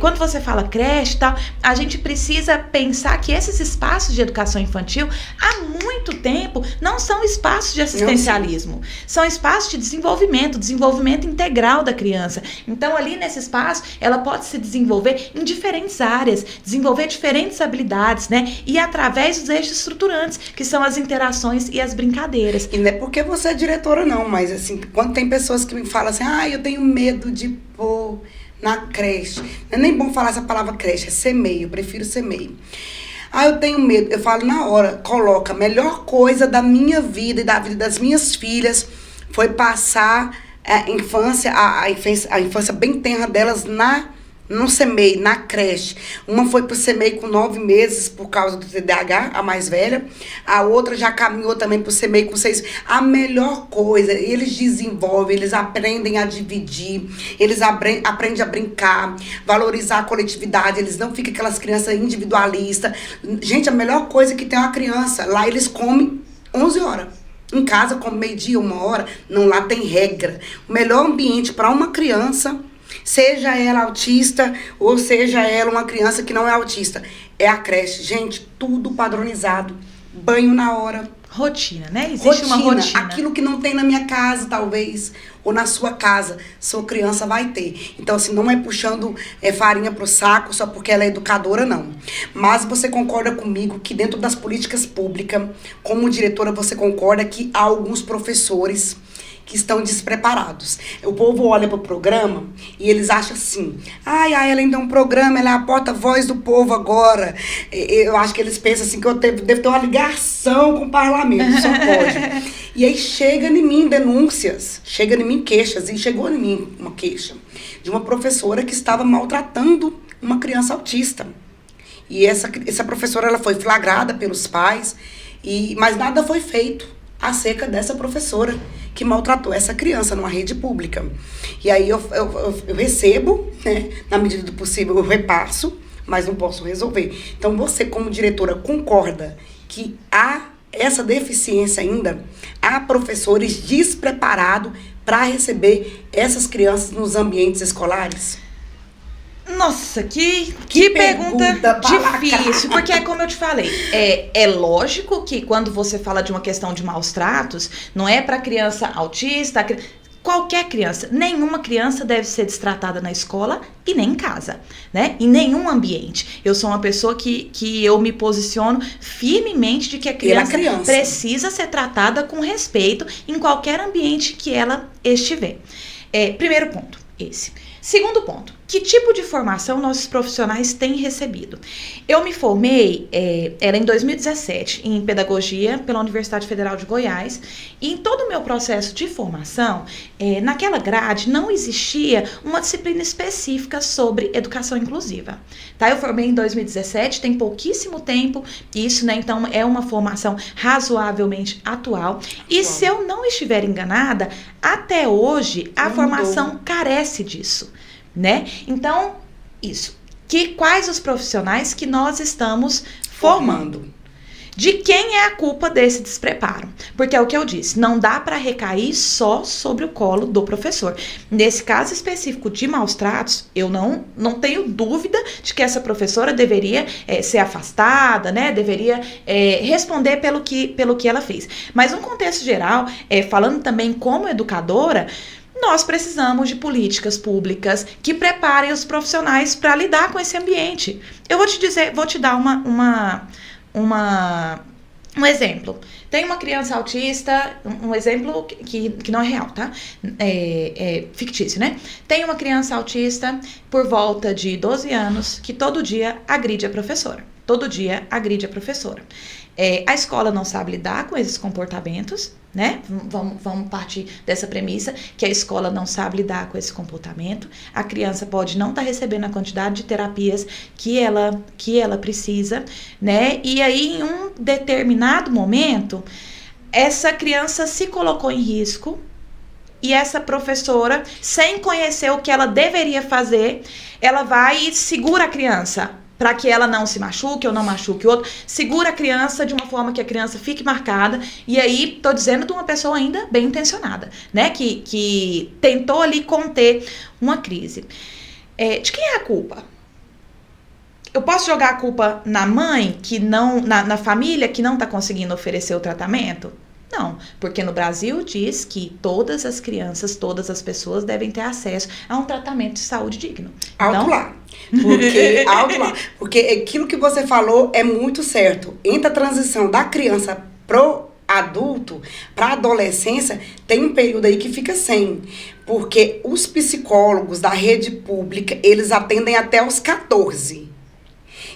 Quando você fala creche e tal, a gente precisa pensar que esses espaços de educação infantil, há muito tempo, não são espaços de assistencialismo, são espaços de desenvolvimento integral da criança. Então, ali nesse espaço, ela pode se desenvolver em diferentes áreas, desenvolver diferentes habilidades, né, e através dos eixos estruturantes, que são as interações e as brincadeiras. E não é porque você é diretora, não, mas assim, quando tem pessoas que me falam assim, eu tenho medo de pôr na creche. Não é nem bom falar essa palavra creche, é CMEI, eu prefiro CMEI. Eu tenho medo. Eu falo na hora, coloca, a melhor coisa da minha vida e da vida das minhas filhas foi passar a infância bem tenra delas no CMEI, na creche. Uma foi pro CMEI com 9 meses por causa do TDAH, a mais velha. A outra já caminhou também pro CMEI com 6. A melhor coisa, eles desenvolvem, eles aprendem a dividir, eles aprendem a brincar, valorizar a coletividade, eles não ficam aquelas crianças individualistas. Gente, a melhor coisa que tem uma criança, lá eles comem 11 horas. Em casa, come meio-dia, 1 hora, não, lá tem regra. O melhor ambiente para uma criança, seja ela autista ou seja ela uma criança que não é autista, é a creche. Gente, tudo padronizado. Banho na hora. Rotina, né? Existe uma rotina. Aquilo que não tem na minha casa, talvez, ou na sua casa, sua criança vai ter. Então, assim, não é puxando farinha pro saco só porque ela é educadora, não. Mas você concorda comigo que dentro das políticas públicas, como diretora, você concorda que há alguns professores que estão despreparados. O povo olha pro programa e eles acham assim, a Ellen deu um programa, ela é a porta-voz do povo agora. Eu acho que eles pensam assim, que eu devo ter uma ligação com o parlamento, só pode. E aí chega em mim denúncias, chega em mim queixas, e chegou em mim uma queixa de uma professora que estava maltratando uma criança autista. E essa professora, ela foi flagrada pelos pais, mas nada foi feito acerca dessa professora que maltratou essa criança numa rede pública. E aí eu recebo, né, na medida do possível eu repasso, mas não posso resolver. Então você, como diretora, concorda que há essa deficiência ainda? Há professores despreparados para receber essas crianças nos ambientes escolares? Nossa, que pergunta difícil, porque é como eu te falei, é lógico que quando você fala de uma questão de maus tratos, não é para criança autista, qualquer criança, nenhuma criança deve ser destratada na escola e nem em casa, né? Em nenhum ambiente. Eu sou uma pessoa que eu me posiciono firmemente de que a criança precisa ser tratada com respeito em qualquer ambiente que ela estiver. Primeiro ponto, esse. Segundo ponto, que tipo de formação nossos profissionais têm recebido? Eu me formei, era em 2017, em Pedagogia pela Universidade Federal de Goiás, e em todo o meu processo de formação, naquela grade não existia uma disciplina específica sobre educação inclusiva. Tá? Eu formei em 2017, tem pouquíssimo tempo isso, né? Então é uma formação razoavelmente atual. E se eu não estiver enganada, até hoje a formação carece disso. Né? Então, isso. Quais os profissionais que nós estamos formando? De quem é a culpa desse despreparo? Porque é o que eu disse, não dá para recair só sobre o colo do professor. Nesse caso específico de maus tratos, eu não tenho dúvida de que essa professora deveria ser afastada, né? Deveria responder pelo que ela fez. Mas no contexto geral, falando também como educadora, nós precisamos de políticas públicas que preparem os profissionais para lidar com esse ambiente. Eu vou te dar um exemplo. Tem uma criança autista, um exemplo que não é real, tá? É fictício, né? Tem uma criança autista por volta de 12 anos que todo dia agride a professora. Todo dia agride a professora. A escola não sabe lidar com esses comportamentos, né? Vamos partir dessa premissa que a escola não sabe lidar com esse comportamento. A criança pode não estar recebendo a quantidade de terapias que ela precisa, né? E aí, em um determinado momento, essa criança se colocou em risco e essa professora, sem conhecer o que ela deveria fazer, ela vai e segura a criança para que ela não se machuque ou não machuque o outro, segura a criança de uma forma que a criança fique marcada, e aí tô dizendo de uma pessoa ainda bem intencionada, né, que tentou ali conter uma crise. De quem é a culpa? Eu posso jogar a culpa na mãe, na família que não tá conseguindo oferecer o tratamento? Não, porque no Brasil diz que todas as crianças, todas as pessoas devem ter acesso a um tratamento de saúde digno. Alto lá. Porque aquilo que você falou é muito certo. Entre a transição da criança pro adulto, para adolescência, tem um período aí que fica sem. Porque os psicólogos da rede pública, eles atendem até os 14.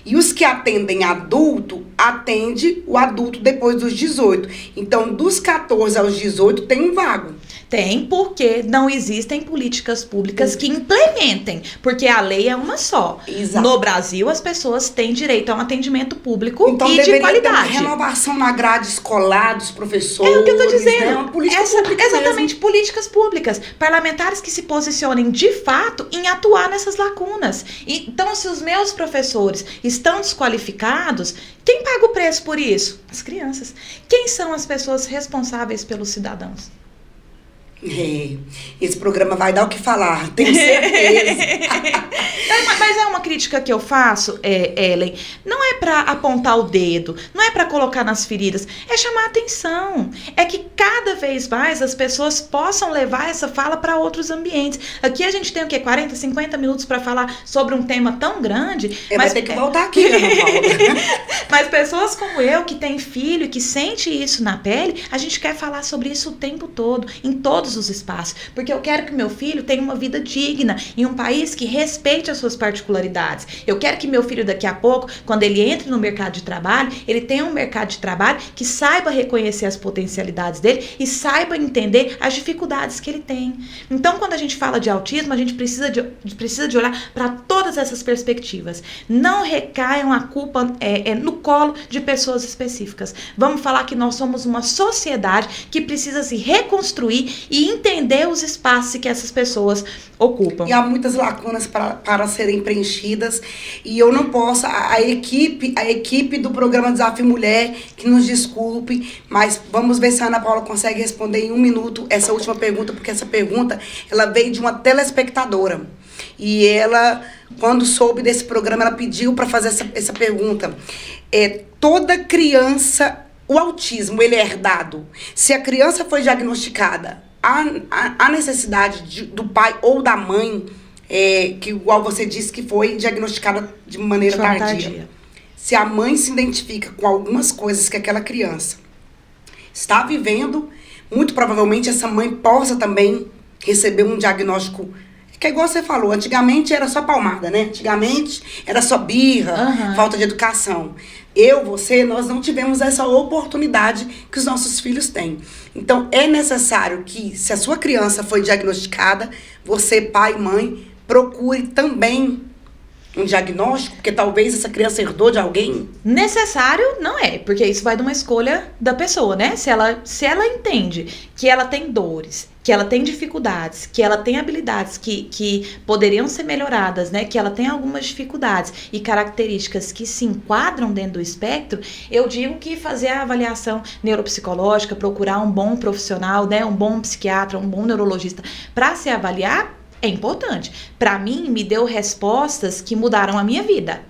E os que atendem adulto, atende o adulto depois dos 18. Então, dos 14 aos 18, tem um vago. Tem, porque não existem políticas públicas que implementem, porque a lei é uma só. Exato. No Brasil, as pessoas têm direito a um atendimento público então, e de qualidade. Ter uma renovação na grade escolar dos professores. É o que eu estou dizendo. Né? Uma política pública exatamente, mesmo. Políticas públicas. Parlamentares que se posicionem de fato em atuar nessas lacunas. Então, se os meus professores estão desqualificados, quem paga o preço por isso? As crianças. Quem são as pessoas responsáveis pelos cidadãos? Esse programa vai dar o que falar, tenho certeza. Mas é uma crítica que eu faço, Ellen, não é para apontar o dedo, não é para colocar nas feridas, é chamar a atenção. É que cada vez mais as pessoas possam levar essa fala para outros ambientes. Aqui a gente tem o quê? 40, 50 minutos para falar sobre um tema tão grande. Mas vai ter que voltar aqui, Ana Paula. Mas pessoas como eu, que tem filho e que sente isso na pele, a gente quer falar sobre isso o tempo todo, em todos os espaços. Porque eu quero que meu filho tenha uma vida digna em um país que respeite as suas particularidades. Eu quero que meu filho daqui a pouco, quando ele entre no mercado de trabalho, ele tenha um mercado de trabalho que saiba reconhecer as potencialidades dele e saiba entender as dificuldades que ele tem. Então, quando a gente fala de autismo, a gente precisa de olhar para todas essas perspectivas. Não recaiam a culpa no colo de pessoas específicas. Vamos falar que nós somos uma sociedade que precisa se reconstruir e entender os espaços que essas pessoas ocupam. E há muitas lacunas para serem preenchidas, e eu não posso, a equipe do programa Desafio Mulher, que nos desculpe, mas vamos ver se a Ana Paula consegue responder em 1 minuto essa última pergunta, porque essa pergunta, ela veio de uma telespectadora, e ela, quando soube desse programa, ela pediu para fazer essa pergunta. Toda criança, o autismo, ele é herdado? Se a criança foi diagnosticada, a necessidade do pai ou da mãe, que igual você disse que foi diagnosticada de maneira tardia. Se a mãe se identifica com algumas coisas que aquela criança está vivendo, muito provavelmente essa mãe possa também receber um diagnóstico, que é igual você falou, antigamente era só palmada, né? Antigamente era só birra, falta de educação. Nós não tivemos essa oportunidade que os nossos filhos têm. Então, é necessário que, se a sua criança foi diagnosticada, você, pai e mãe, procure também um diagnóstico? Porque talvez essa criança herdou de alguém? Necessário não é, porque isso vai de uma escolha da pessoa, né? Se ela entende que ela tem dores, que ela tem dificuldades, que ela tem habilidades que poderiam ser melhoradas, né? Que ela tem algumas dificuldades e características que se enquadram dentro do espectro, eu digo que fazer a avaliação neuropsicológica, procurar um bom profissional, né? Um bom psiquiatra, um bom neurologista para se avaliar é importante. Para mim, me deu respostas que mudaram a minha vida.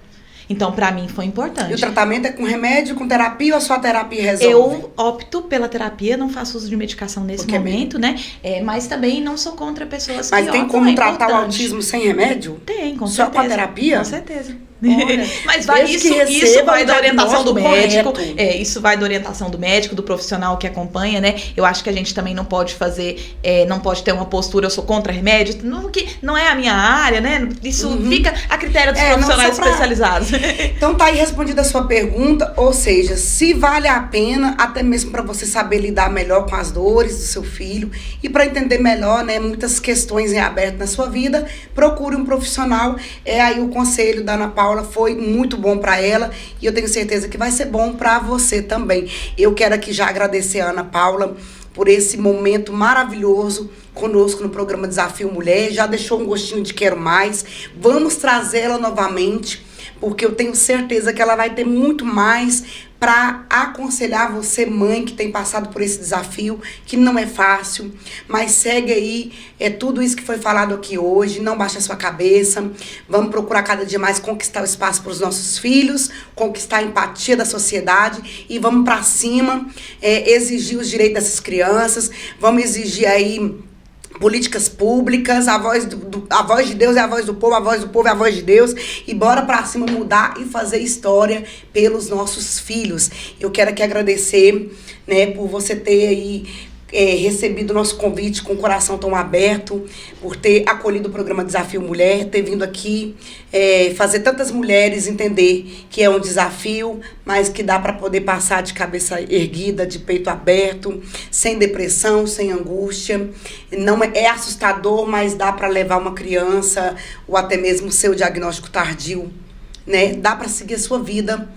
Então, para mim, foi importante. E o tratamento é com remédio, com terapia ou só a terapia resolve? Eu opto pela terapia, não faço uso de medicação nesse momento, né? Mas também não sou contra pessoas que optam. Mas tem como tratar o autismo sem remédio? Tem, com certeza. Só com a terapia? Com certeza. Olha, mas isso vai da orientação do médico. Isso vai da orientação do médico, do profissional que acompanha, né? Eu acho que a gente também não pode fazer, não pode ter uma postura, eu sou contra remédio, que não é a minha área, né? Isso fica a critério dos profissionais especializados. Então tá aí respondida a sua pergunta, ou seja, se vale a pena, até mesmo para você saber lidar melhor com as dores do seu filho e para entender melhor, né, muitas questões em aberto na sua vida, procure um profissional. Aí o conselho da Ana Paula foi muito bom para ela e eu tenho certeza que vai ser bom para você também. Eu quero aqui já agradecer a Ana Paula por esse momento maravilhoso conosco no programa Desafio Mulher. Já deixou um gostinho de quero mais. Vamos trazê-la novamente, porque eu tenho certeza que ela vai ter muito mais para aconselhar você, mãe, que tem passado por esse desafio, que não é fácil, mas segue aí tudo isso que foi falado aqui hoje, não baixe a sua cabeça, vamos procurar cada dia mais conquistar o espaço para os nossos filhos, conquistar a empatia da sociedade e vamos para cima, exigir os direitos dessas crianças, vamos exigir aí políticas públicas, a voz de Deus é a voz do povo é a voz de Deus, e bora pra cima mudar e fazer história pelos nossos filhos. Eu quero aqui agradecer, né, por você ter aí recebido o nosso convite com o coração tão aberto, por ter acolhido o programa Desafio Mulher, ter vindo aqui fazer tantas mulheres entender que é um desafio, mas que dá para poder passar de cabeça erguida, de peito aberto, sem depressão, sem angústia. Não é assustador, mas dá para levar uma criança ou até mesmo seu diagnóstico tardio, né? Dá para seguir a sua vida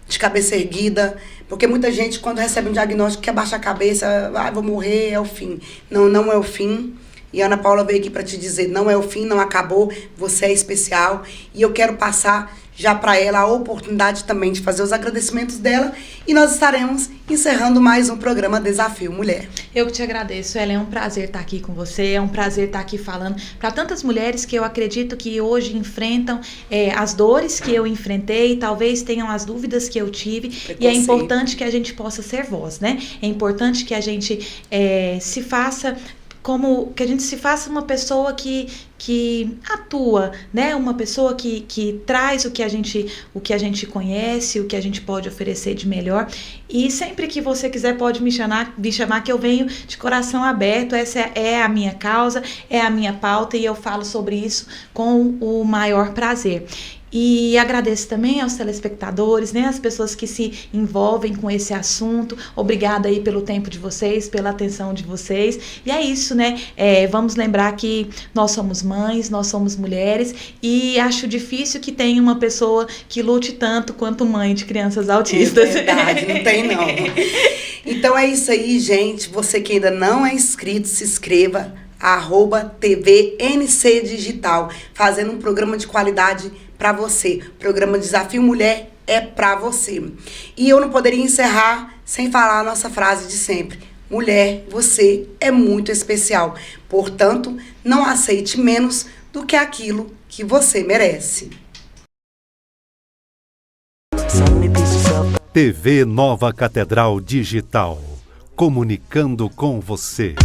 de cabeça erguida, porque muita gente, quando recebe um diagnóstico, quer baixar a cabeça, vou morrer, é o fim. Não, não é o fim. E a Ana Paula veio aqui para te dizer, não é o fim, não acabou, você é especial. E eu quero passar já para ela a oportunidade também de fazer os agradecimentos dela. E nós estaremos encerrando mais um programa Desafio Mulher. Eu que te agradeço, Ela. É um prazer estar aqui com você, é um prazer estar aqui falando para tantas mulheres que eu acredito que hoje enfrentam as dores que eu enfrentei, talvez tenham as dúvidas que eu tive. E é importante que a gente possa ser voz, né? É importante que a gente se faça uma pessoa que atua, né? Uma pessoa que traz o que a gente conhece, o que a gente pode oferecer de melhor. E sempre que você quiser pode me chamar que eu venho de coração aberto. Essa é a minha causa, é a minha pauta e eu falo sobre isso com o maior prazer. E agradeço também aos telespectadores, né, as pessoas que se envolvem com esse assunto. Obrigada aí pelo tempo de vocês, pela atenção de vocês. E é isso, né? Vamos lembrar que nós somos mães, nós somos mulheres e acho difícil que tenha uma pessoa que lute tanto quanto mãe de crianças autistas. É verdade, não tem não. Então é isso aí, gente. Você que ainda não é inscrito, se inscreva. @TVNC Digital, fazendo um programa de qualidade para você. O programa Desafio Mulher é para você. E eu não poderia encerrar sem falar a nossa frase de sempre. Mulher, você é muito especial. Portanto, não aceite menos do que aquilo que você merece. TV Nova Catedral Digital, comunicando com você.